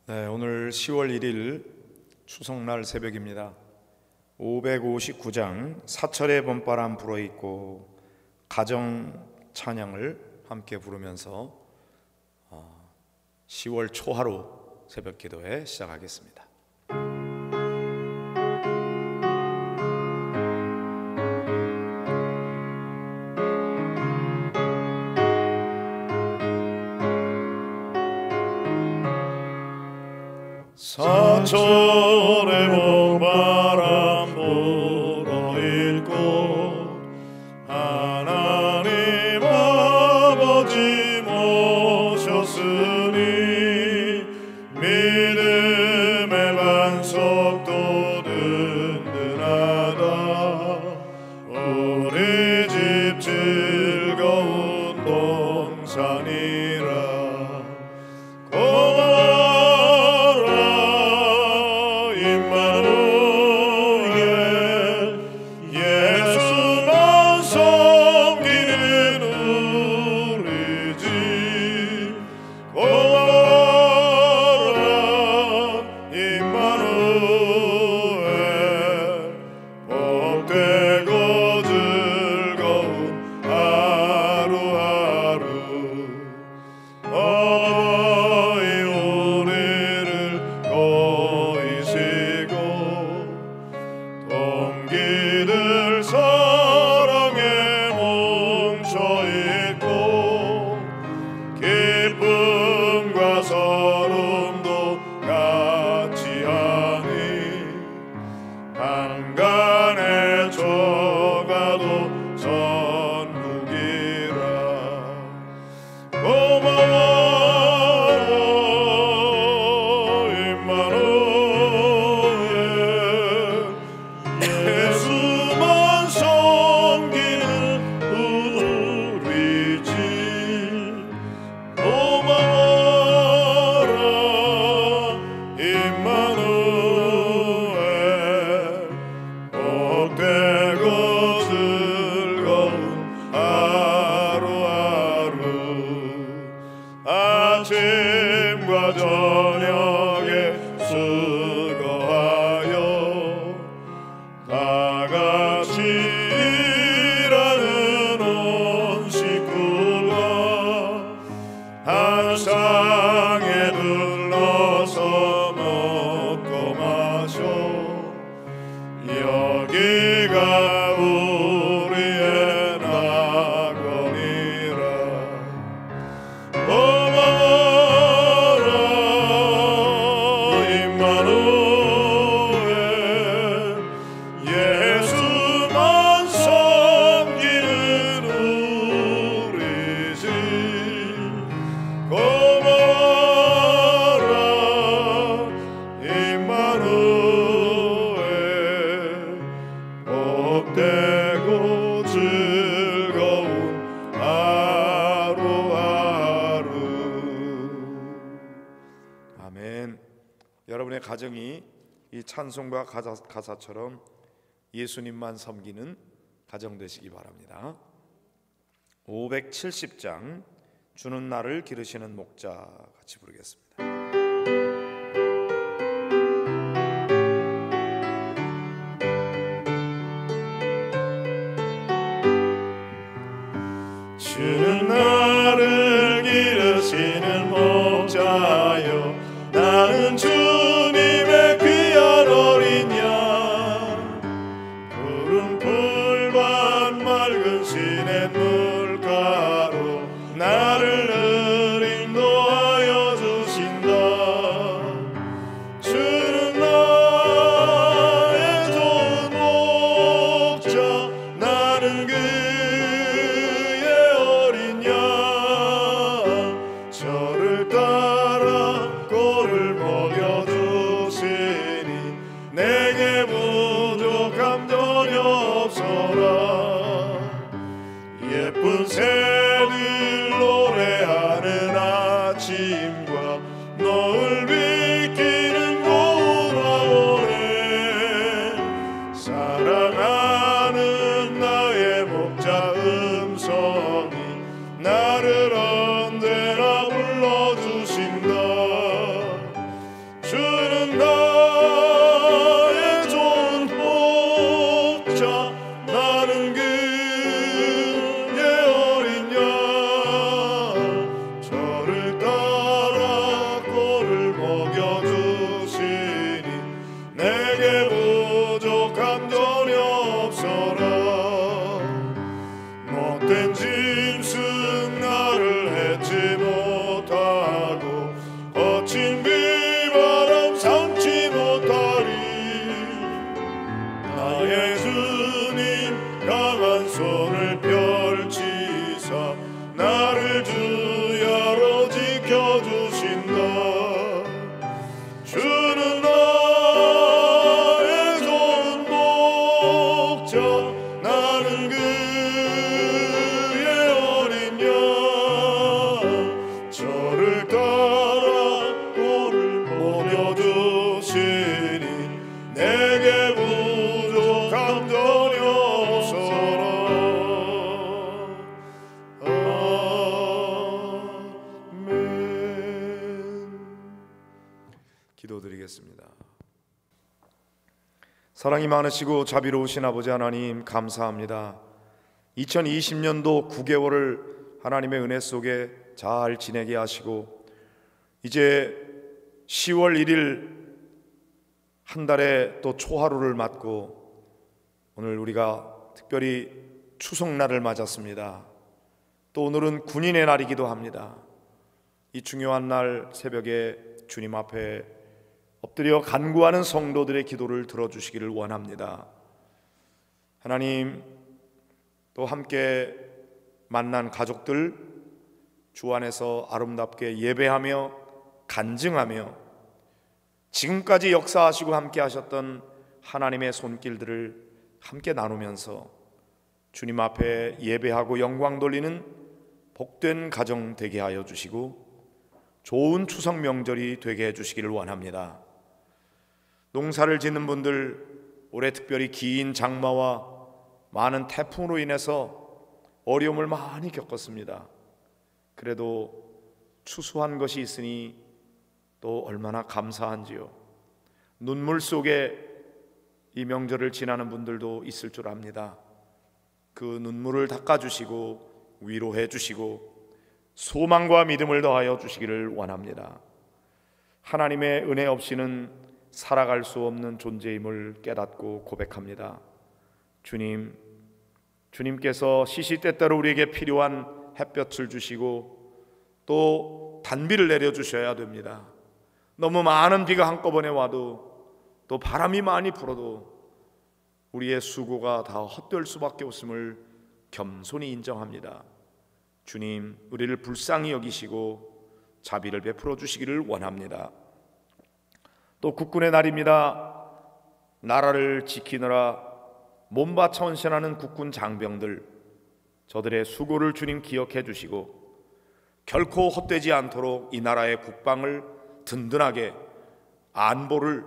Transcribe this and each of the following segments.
네, 오늘 10월 1일 추석날 새벽입니다. 559장 사철의 봄바람 불어있고 가정 찬양을 함께 부르면서 10월 초하루 새벽 기도회 시작하겠습니다. 사철의 봄바람 불어있고 하나님 아버지 모셨으니 믿음의 반석도 든든하다. 우리 집 즐거운 동산이라. 동기들 사랑에 뭉쳐있고 기쁨과 서름도 같이 하니 한간에 저가도 전국이라. 고마워라 임마누엘, 예수만 섬기는 우리 집. 고마워라 임마누엘, 복되고 즐거운 하루하루. 아침과 저녁에 수고하여 다같이 일하는 온 식구가 한 상에 둘러서 먹고 마셔. 여기가 우리의 낙원이라. 고마워라 임마누엘, 예수만 섬기는 우리 집. 고마워라 임마누엘, 복되고 즐거운 하루하루. 아멘. 여러분의 가정이 이 찬송과 가사처럼 예수님만 섬기는 가정 되시기 바랍니다. 570장 주는 나를 기르시는 목자 같이 부르겠습니다. 주는 나를 기르시는 목자여, 나는 주님의 귀한 어린 양. 푸른 풀밭 맑은 시냇 물가로 나를 늘 인도하여 주신다. 나의 주님 강한 손을 펼치사 나를 주야로 지켜주신다. 주는 나의 좋은 목자 나는 그의 어린 양 저를 따라 꼴을 먹여주시니 내게 부족함 전혀 없어라. 아멘. 기도드리겠습니다. 사랑이 많으시고 자비로우신 아버지 하나님, 감사합니다. 2020년도 9개월을 하나님의 은혜 속에 잘 지내게 하시고 이제 10월 1일 한 달에 또 초하루를 맞고 오늘 우리가 특별히 추석날을 맞았습니다. 또 오늘은 군인의 날이기도 합니다. 이 중요한 날 새벽에 주님 앞에 엎드려 간구하는 성도들의 기도를 들어주시기를 원합니다. 하나님, 또 함께 만난 가족들 주 안에서 아름답게 예배하며 간증하며 지금까지 역사하시고 함께 하셨던 하나님의 손길들을 함께 나누면서 주님 앞에 예배하고 영광 돌리는 복된 가정 되게 하여 주시고 좋은 추석 명절이 되게 해 주시기를 원합니다. 농사를 짓는 분들 올해 특별히 긴 장마와 많은 태풍으로 인해서 어려움을 많이 겪었습니다. 그래도 추수한 것이 있으니 또 얼마나 감사한지요. 눈물 속에 이 명절을 지나는 분들도 있을 줄 압니다. 그 눈물을 닦아주시고 위로해 주시고 소망과 믿음을 더하여 주시기를 원합니다. 하나님의 은혜 없이는 살아갈 수 없는 존재임을 깨닫고 고백합니다. 주님, 주님께서 시시때때로 우리에게 필요한 햇볕을 주시고 또 단비를 내려주셔야 됩니다. 너무 많은 비가 한꺼번에 와도 또 바람이 많이 불어도 우리의 수고가 다 헛될 수밖에 없음을 겸손히 인정합니다. 주님, 우리를 불쌍히 여기시고 자비를 베풀어 주시기를 원합니다. 또 국군의 날입니다. 나라를 지키느라 몸바쳐 헌신하는 국군 장병들, 저들의 수고를 주님 기억해 주시고 결코 헛되지 않도록 이 나라의 국방을 든든하게 안보를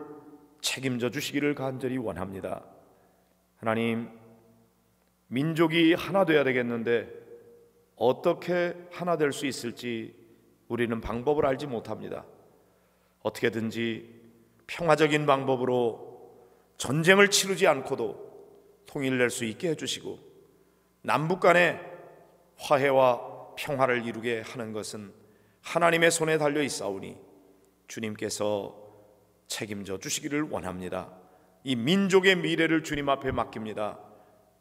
책임져 주시기를 간절히 원합니다. 하나님, 민족이 하나 되어야 되겠는데 어떻게 하나 될 수 있을지 우리는 방법을 알지 못합니다. 어떻게든지 평화적인 방법으로 전쟁을 치르지 않고도 통일될 수 있게 해주시고 남북 간의 화해와 평화를 이루게 하는 것은 하나님의 손에 달려 있사오니 주님께서 책임져 주시기를 원합니다. 이 민족의 미래를 주님 앞에 맡깁니다.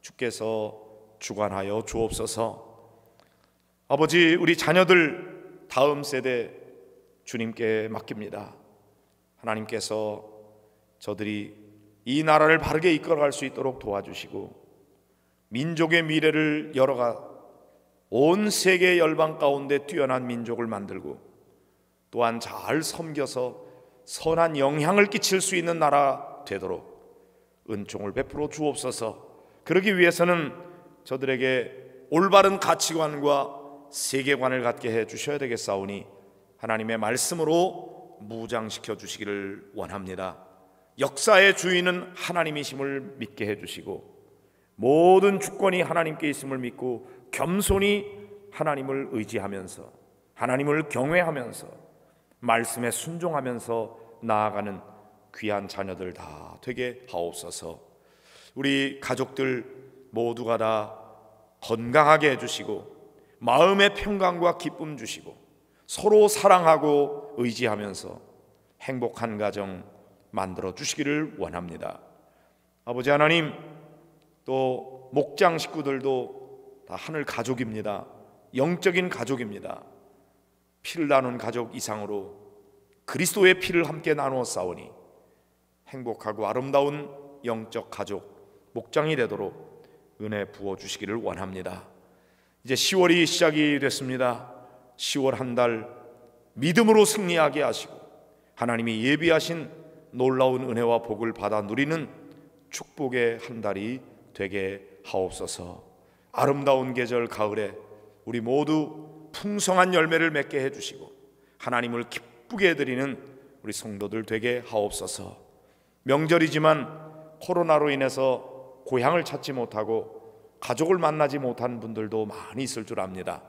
주께서 주관하여 주옵소서. 아버지, 우리 자녀들 다음 세대 주님께 맡깁니다. 하나님께서 저들이 이 나라를 바르게 이끌어갈 수 있도록 도와주시고 민족의 미래를 열어가 온 세계 열방 가운데 뛰어난 민족을 만들고 또한 잘 섬겨서 선한 영향을 끼칠 수 있는 나라 되도록 은총을 베풀어 주옵소서. 그러기 위해서는 저들에게 올바른 가치관과 세계관을 갖게 해 주셔야 되겠사오니 하나님의 말씀으로 무장시켜 주시기를 원합니다. 역사의 주인은 하나님이심을 믿게 해 주시고 모든 주권이 하나님께 있음을 믿고 겸손히 하나님을 의지하면서 하나님을 경외하면서 말씀에 순종하면서 나아가는 귀한 자녀들 다 되게 하옵소서. 우리 가족들 모두가 다 건강하게 해주시고 마음의 평강과 기쁨 주시고 서로 사랑하고 의지하면서 행복한 가정 만들어 주시기를 원합니다. 아버지 하나님, 또 목장 식구들도 다 하늘 가족입니다. 영적인 가족입니다. 피를 나눈 가족 이상으로 그리스도의 피를 함께 나누어 싸우니 행복하고 아름다운 영적 가족 목장이 되도록 은혜 부어주시기를 원합니다. 이제 10월이 시작이 됐습니다. 10월 한 달 믿음으로 승리하게 하시고 하나님이 예비하신 놀라운 은혜와 복을 받아 누리는 축복의 한 달이 되게 하옵소서. 아름다운 계절 가을에 우리 모두 풍성한 열매를 맺게 해주시고 하나님을 기쁘게 드리는 우리 성도들 되게 하옵소서. 명절이지만 코로나로 인해서 고향을 찾지 못하고 가족을 만나지 못한 분들도 많이 있을 줄 압니다.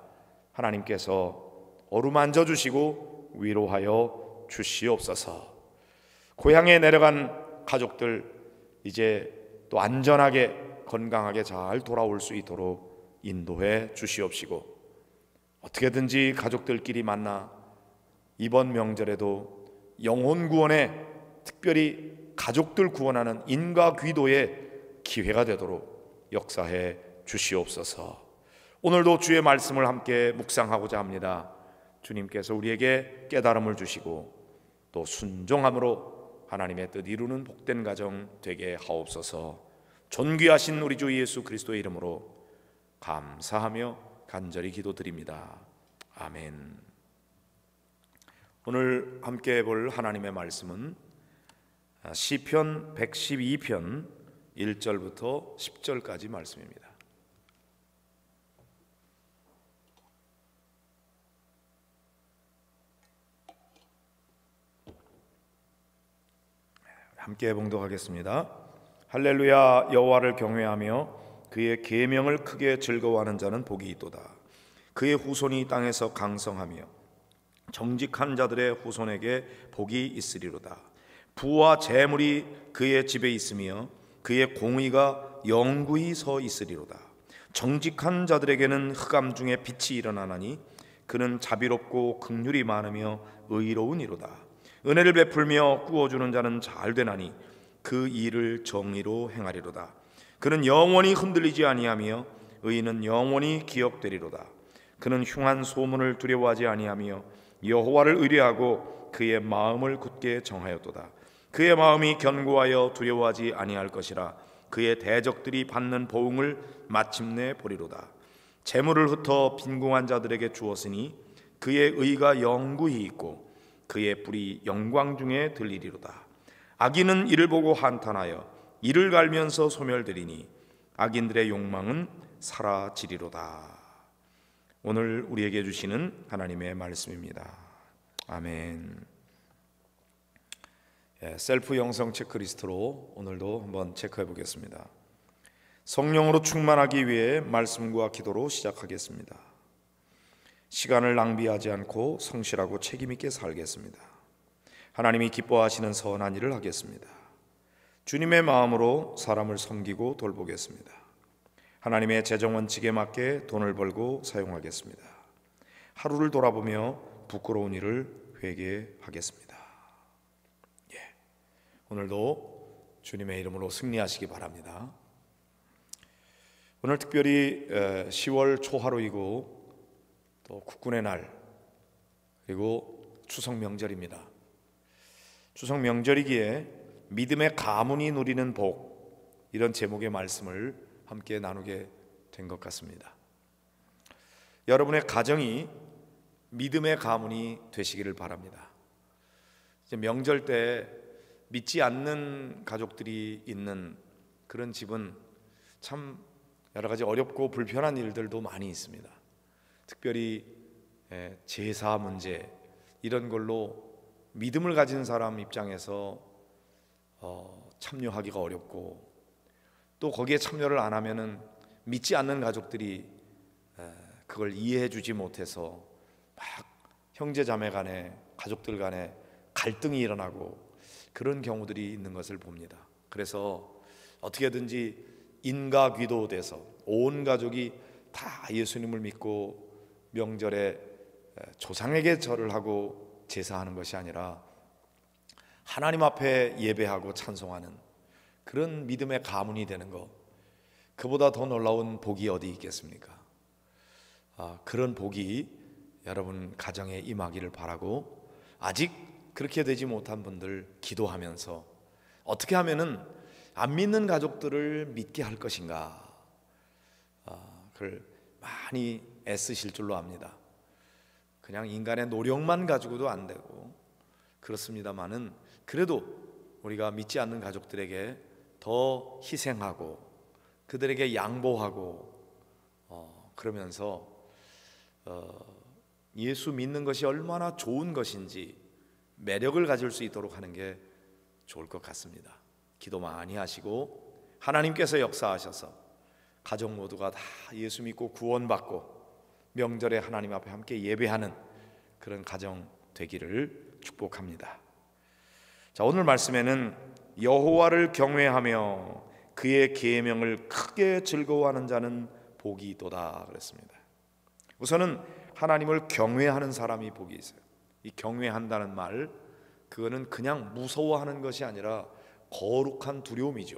하나님께서 어루만져 주시고 위로하여 주시옵소서. 고향에 내려간 가족들 이제 또 안전하게 건강하게 잘 돌아올 수 있도록 인도해 주시옵시고 어떻게든지 가족들끼리 만나 이번 명절에도 영혼 구원에 특별히 가족들 구원하는 인과 귀도의 기회가 되도록 역사해 주시옵소서. 오늘도 주의 말씀을 함께 묵상하고자 합니다. 주님께서 우리에게 깨달음을 주시고 또 순종함으로 하나님의 뜻 이루는 복된 가정 되게 하옵소서. 존귀하신 우리 주 예수 그리스도의 이름으로 감사하며 간절히 기도드립니다. 아멘. 오늘 함께 볼 하나님의 말씀은 시편 112편 1절부터 10절까지 말씀입니다. 함께 봉독하겠습니다. 할렐루야. 여호와를 경외하며 그의 계명을 크게 즐거워하는 자는 복이 있도다. 그의 후손이 땅에서 강성하며 정직한 자들의 후손에게 복이 있으리로다. 부와 재물이 그의 집에 있으며 그의 공의가 영구히 서 있으리로다. 정직한 자들에게는 흑암 중에 빛이 일어나나니 그는 자비롭고 긍휼이 많으며 의로우니로다. 은혜를 베풀며 구워주는 자는 잘 되나니 그 일을 정의로 행하리로다. 그는 영원히 흔들리지 아니하며 의인은 영원히 기억되리로다. 그는 흉한 소문을 두려워하지 아니하며 여호와를 의뢰하고 그의 마음을 굳게 정하였도다. 그의 마음이 견고하여 두려워하지 아니할 것이라. 그의 대적들이 받는 보응을 마침내 보리로다. 재물을 흩어 빈궁한 자들에게 주었으니 그의 의가 영구히 있고 그의 뿔이 영광 중에 들리리로다. 악인은 이를 보고 한탄하여 이를 갈면서 소멸되리니 악인들의 욕망은 사라지리로다. 오늘 우리에게 주시는 하나님의 말씀입니다. 아멘. 셀프 영성 체크리스트로 오늘도 한번 체크해 보겠습니다. 성령으로 충만하기 위해 말씀과 기도로 시작하겠습니다. 시간을 낭비하지 않고 성실하고 책임 있게 살겠습니다. 하나님이 기뻐하시는 선한 일을 하겠습니다. 주님의 마음으로 사람을 섬기고 돌보겠습니다. 하나님의 재정 원칙에 맞게 돈을 벌고 사용하겠습니다. 하루를 돌아보며 부끄러운 일을 회개하겠습니다. 오늘도 주님의 이름으로 승리하시기 바랍니다. 오늘 특별히 10월 초하루이고 또 국군의 날 그리고 추석 명절입니다. 추석 명절이기에 믿음의 가문이 누리는 복, 이런 제목의 말씀을 함께 나누게 된 것 같습니다. 여러분의 가정이 믿음의 가문이 되시기를 바랍니다. 이제 명절 때 믿지 않는 가족들이 있는 그런 집은 참 여러 가지 어렵고 불편한 일들도 많이 있습니다. 특별히 제사 문제, 이런 걸로 믿음을 가진 사람 입장에서 참여하기가 어렵고, 또 거기에 참여를 안 하면은 믿지 않는 가족들이 그걸 이해해 주지 못해서 막 형제 자매 간에, 가족들 간에 갈등이 일어나고 그런 경우들이 있는 것을 봅니다. 그래서 어떻게든지 인과 귀도돼서 온 가족이 다 예수님을 믿고 명절에 조상에게 절을 하고 제사하는 것이 아니라 하나님 앞에 예배하고 찬송하는 그런 믿음의 가문이 되는 것, 그보다 더 놀라운 복이 어디 있겠습니까? 그런 복이 여러분 가정에 임하기를 바라고, 아직 그렇게 되지 못한 분들 기도하면서 어떻게 하면은 안 믿는 가족들을 믿게 할 것인가, 그걸 많이 애쓰실 줄로 압니다. 그냥 인간의 노력만 가지고도 안 되고 그렇습니다만은, 그래도 우리가 믿지 않는 가족들에게 더 희생하고 그들에게 양보하고 그러면서 예수 믿는 것이 얼마나 좋은 것인지 매력을 가질 수 있도록 하는 게 좋을 것 같습니다. 기도 많이 하시고 하나님께서 역사하셔서 가족 모두가 다 예수 믿고 구원받고 명절에 하나님 앞에 함께 예배하는 그런 가정 되기를 축복합니다. 자, 오늘 말씀에는 여호와를 경외하며 그의 계명을 크게 즐거워하는 자는 복이 있도다 그랬습니다. 우선은 하나님을 경외하는 사람이 복이 있어요. 이 경외한다는 말, 그거는 그냥 무서워하는 것이 아니라 거룩한 두려움이죠.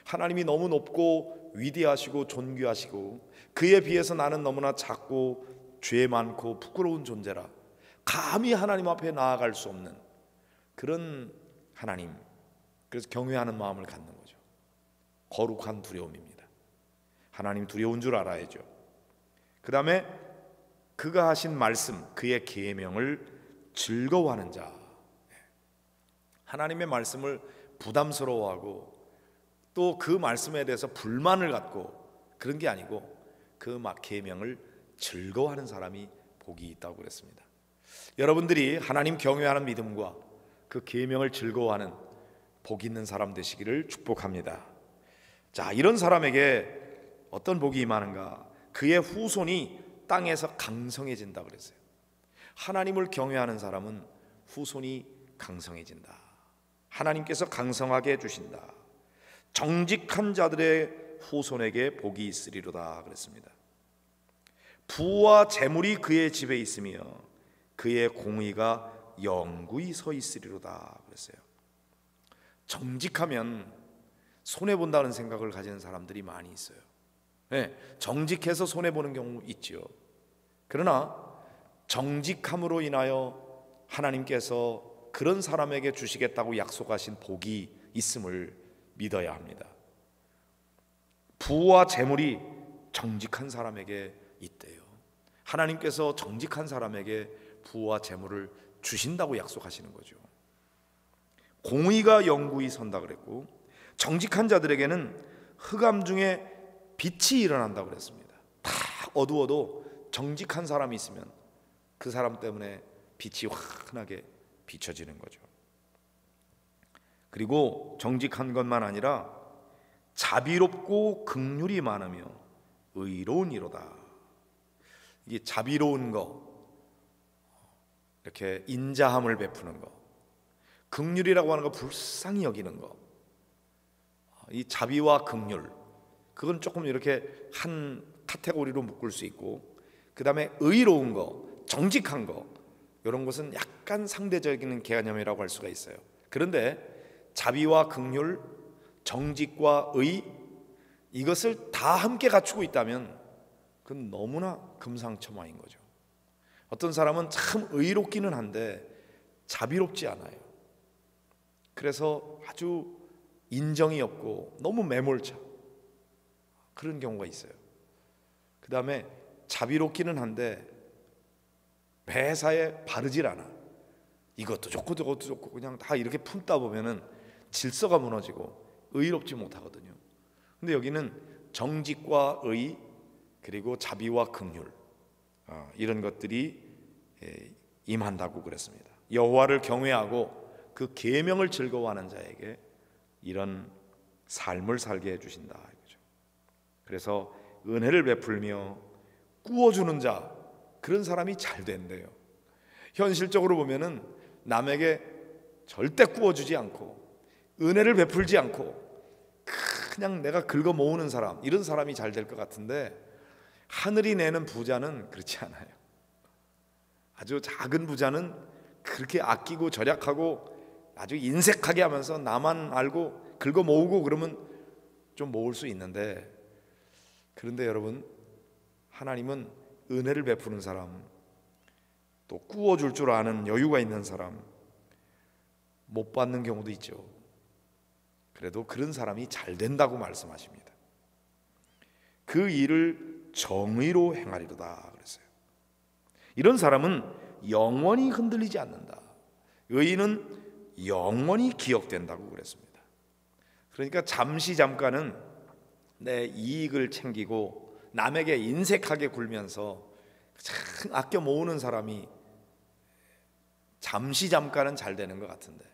하나님이 너무 높고 위대하시고 존귀하시고 그에 비해서 나는 너무나 작고 죄 많고 부끄러운 존재라 감히 하나님 앞에 나아갈 수 없는 그런 하나님, 그래서 경외하는 마음을 갖는 거죠. 거룩한 두려움입니다. 하나님 두려운 줄 알아야죠. 그 다음에 그가 하신 말씀, 그의 계명을 즐거워하는 자, 하나님의 말씀을 부담스러워하고 또 그 말씀에 대해서 불만을 갖고 그런 게 아니고 그 계명을 즐거워하는 사람이 복이 있다고 그랬습니다. 여러분들이 하나님 경외하는 믿음과 그 계명을 즐거워하는 복 있는 사람 되시기를 축복합니다. 자, 이런 사람에게 어떤 복이 임하는가? 그의 후손이 땅에서 강성해진다 그랬어요. 하나님을 경외하는 사람은 후손이 강성해진다. 하나님께서 강성하게 해주신다. 정직한 자들의 후손에게 복이 있으리로다 그랬습니다. 부와 재물이 그의 집에 있으며 그의 공의가 영구히 서 있으리로다 그랬어요. 정직하면 손해본다는 생각을 가지는 사람들이 많이 있어요. 네, 정직해서 손해보는 경우 있죠. 그러나 정직함으로 인하여 하나님께서 그런 사람에게 주시겠다고 약속하신 복이 있음을 믿어야 합니다. 부와 재물이 정직한 사람에게 있대요. 하나님께서 정직한 사람에게 부와 재물을 주신다고 약속하시는 거죠. 공의가 영구히 선다 그랬고, 정직한 자들에게는 흑암 중에 빛이 일어난다고 그랬습니다. 다 어두워도 정직한 사람이 있으면 그 사람 때문에 빛이 환하게 비춰지는 거죠. 그리고 정직한 것만 아니라 자비롭고 긍휼이 많으며 의로운 이로다. 이게 자비로운 거, 이렇게 인자함을 베푸는 거, 긍휼이라고 하는 거 불쌍히 여기는 거, 이 자비와 긍휼, 그건 조금 이렇게 한 카테고리로 묶을 수 있고, 그 다음에 의로운 거, 정직한 거, 이런 것은 약간 상대적인 개념이라고 할 수가 있어요. 그런데 자비와 긍휼, 정직과 의, 이것을 다 함께 갖추고 있다면 그건 너무나 금상첨화인 거죠. 어떤 사람은 참 의롭기는 한데 자비롭지 않아요. 그래서 아주 인정이 없고 너무 매몰차, 그런 경우가 있어요. 그 다음에 자비롭기는 한데 매사에 바르질 않아. 이것도 좋고 저것도 좋고 그냥 다 이렇게 품다 보면은 질서가 무너지고 의롭지 못하거든요. 근데 여기는 정직과 의, 그리고 자비와 긍휼, 이런 것들이 임한다고 그랬습니다. 여호와를 경외하고 그 계명을 즐거워하는 자에게 이런 삶을 살게 해주신다 이거죠. 그래서 은혜를 베풀며 꾸어주는 자, 그런 사람이 잘 된대요. 현실적으로 보면은 남에게 절대 꾸어주지 않고 은혜를 베풀지 않고 그냥 내가 긁어 모으는 사람, 이런 사람이 잘 될 것 같은데 하늘이 내는 부자는 그렇지 않아요. 아주 작은 부자는 그렇게 아끼고 절약하고 아주 인색하게 하면서 나만 알고 긁어 모으고 그러면 좀 모을 수 있는데, 그런데 여러분, 하나님은 은혜를 베푸는 사람, 또 꾸어줄 줄 아는 여유가 있는 사람 못 받는 경우도 있죠. 그래도 그런 사람이 잘 된다고 말씀하십니다. 그 일을 정의로 행하리로다 그랬어요. 이런 사람은 영원히 흔들리지 않는다. 의인은 영원히 기억된다고 그랬습니다. 그러니까 잠깐은 내 이익을 챙기고 남에게 인색하게 굴면서 참 아껴 모으는 사람이 잠깐은 잘 되는 것 같은데,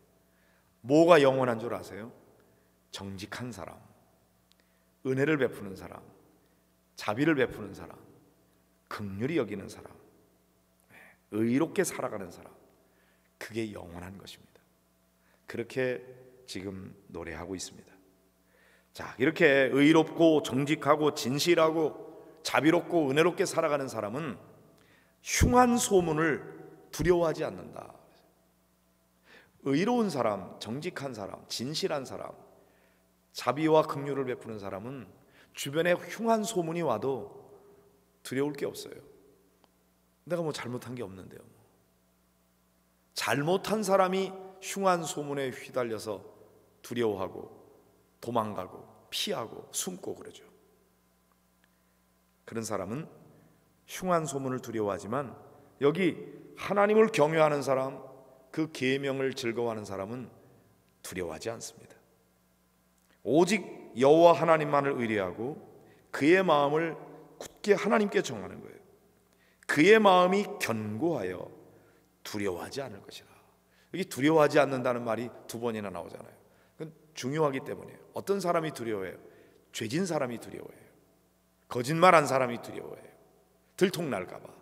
뭐가 영원한 줄 아세요? 정직한 사람, 은혜를 베푸는 사람, 자비를 베푸는 사람, 긍휼히 여기는 사람, 의롭게 살아가는 사람, 그게 영원한 것입니다. 그렇게 지금 노래하고 있습니다. 자, 이렇게 의롭고 정직하고 진실하고 자비롭고 은혜롭게 살아가는 사람은 흉한 소문을 두려워하지 않는다. 의로운 사람, 정직한 사람, 진실한 사람, 자비와 긍휼을 베푸는 사람은 주변에 흉한 소문이 와도 두려울 게 없어요. 내가 뭐 잘못한 게 없는데요. 잘못한 사람이 흉한 소문에 휘달려서 두려워하고 도망가고 피하고 숨고 그러죠. 그런 사람은 흉한 소문을 두려워하지만 여기 하나님을 경외하는 사람, 그 계명을 즐거워하는 사람은 두려워하지 않습니다. 오직 여호와 하나님만을 의뢰하고 그의 마음을 굳게 하나님께 정하는 거예요. 그의 마음이 견고하여 두려워하지 않을 것이라. 여기 두려워하지 않는다는 말이 두 번이나 나오잖아요. 그건 중요하기 때문이에요. 어떤 사람이 두려워해요? 죄진 사람이 두려워해요. 거짓말한 사람이 두려워해요. 들통날까 봐.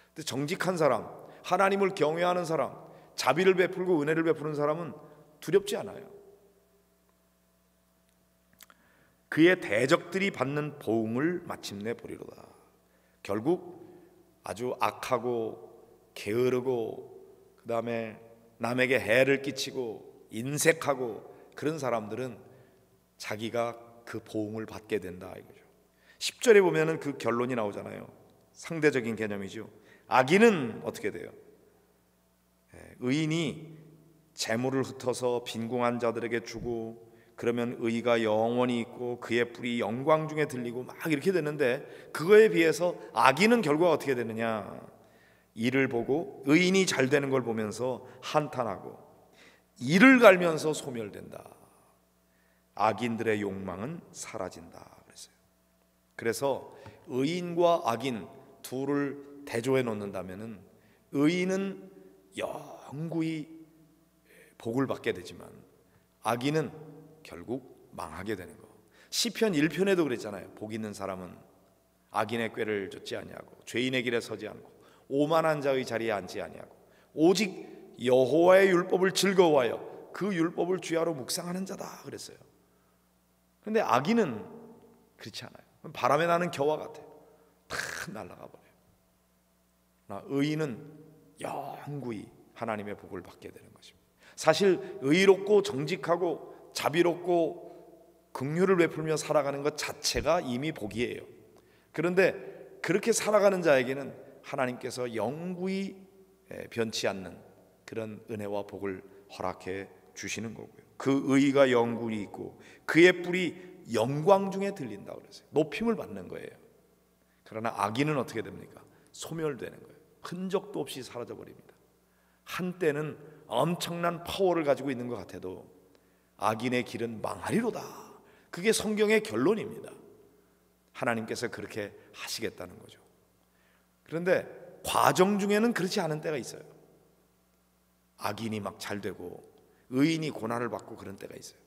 근데 정직한 사람, 하나님을 경외하는 사람, 자비를 베풀고 은혜를 베푸는 사람은 두렵지 않아요. 그의 대적들이 받는 보응을 마침내 보리로다. 결국 아주 악하고 게으르고 그 다음에 남에게 해를 끼치고 인색하고 그런 사람들은 자기가 그 보응을 받게 된다 이거죠. 10절에 보면은 그 결론이 나오잖아요. 상대적인 개념이죠. 악인은 어떻게 돼요? 의인이 재물을 흩어서 빈궁한 자들에게 주고 그러면 의가 영원히 있고 그의 뿔이 영광 중에 들리고 막 이렇게 되는데, 그거에 비해서 악인은 결과가 어떻게 되느냐? 이를 보고 의인이 잘 되는 걸 보면서 한탄하고 이를 갈면서 소멸된다. 악인들의 욕망은 사라진다 그랬어요. 그래서 의인과 악인 둘을 대조해 놓는다면은 의인은 영구히 복을 받게 되지만 악인은 결국 망하게 되는 거. 시편 1편에도 그랬잖아요. 복 있는 사람은 악인의 꾀를 쫓지 아니하고 죄인의 길에 서지 않고 오만한 자의 자리에 앉지 아니하고 오직 여호와의 율법을 즐거워하여 그 율법을 주야로 묵상하는 자다 그랬어요. 그런데 악인은 그렇지 않아요. 바람에 나는 겨와 같아요. 다 날아가 버려요. 의인은 영구히 하나님의 복을 받게 되는 것입니다. 사실 의롭고 정직하고 자비롭고 긍휼을 베풀며 살아가는 것 자체가 이미 복이에요. 그런데 그렇게 살아가는 자에게는 하나님께서 영구히 변치 않는 그런 은혜와 복을 허락해 주시는 거고요. 그 의가 영구히 있고 그의 뿔이 영광 중에 들린다고 그랬어요. 높임을 받는 거예요. 그러나 악인은 어떻게 됩니까? 소멸되는 거예요. 흔적도 없이 사라져 버립니다. 한때는 엄청난 파워를 가지고 있는 것 같아도 악인의 길은 망하리로다. 그게 성경의 결론입니다. 하나님께서 그렇게 하시겠다는 거죠. 그런데 과정 중에는 그렇지 않은 때가 있어요. 악인이 막 잘 되고 의인이 고난을 받고 그런 때가 있어요.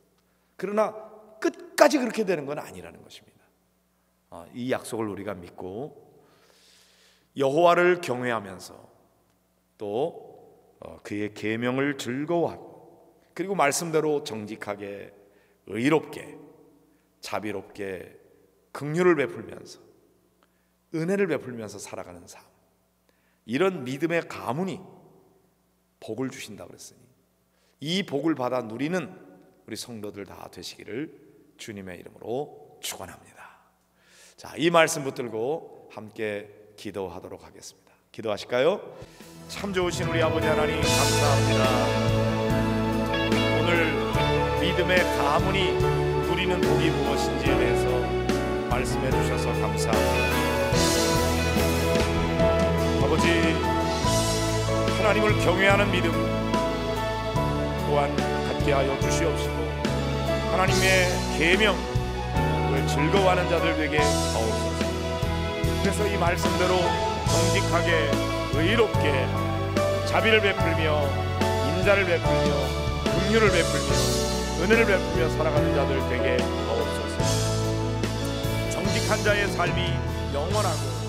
그러나 끝까지 그렇게 되는 건 아니라는 것입니다. 이 약속을 우리가 믿고 여호와를 경외하면서 또 그의 계명을 즐거워하고 그리고 말씀대로 정직하게 의롭게 자비롭게 긍휼을 베풀면서 은혜를 베풀면서 살아가는 삶, 이런 믿음의 가문이 복을 주신다고 그랬으니 이 복을 받아 누리는 우리 성도들 다 되시기를 주님의 이름으로 축원합니다. 자, 이 말씀 붙들고 함께 기도하도록 하겠습니다. 기도하실까요? 참 좋으신 우리 아버지 하나님 감사합니다. 오늘 믿음의 가문이 누리는 복이 무엇인지에 대해서 말씀해 주셔서 감사합니다. 아버지, 하나님을 경외하는 믿음 또한 갖게 하여 주시옵시고 하나님의 계명을 즐거워하는 자들 되게 하옵소서. 그래서 이 말씀대로 정직하게 의롭게 자비를 베풀며 인자를 베풀며 긍휼을 베풀며 은혜를 베풀며 살아가는 자들 되게 하옵소서. 정직한 자의 삶이 영원하고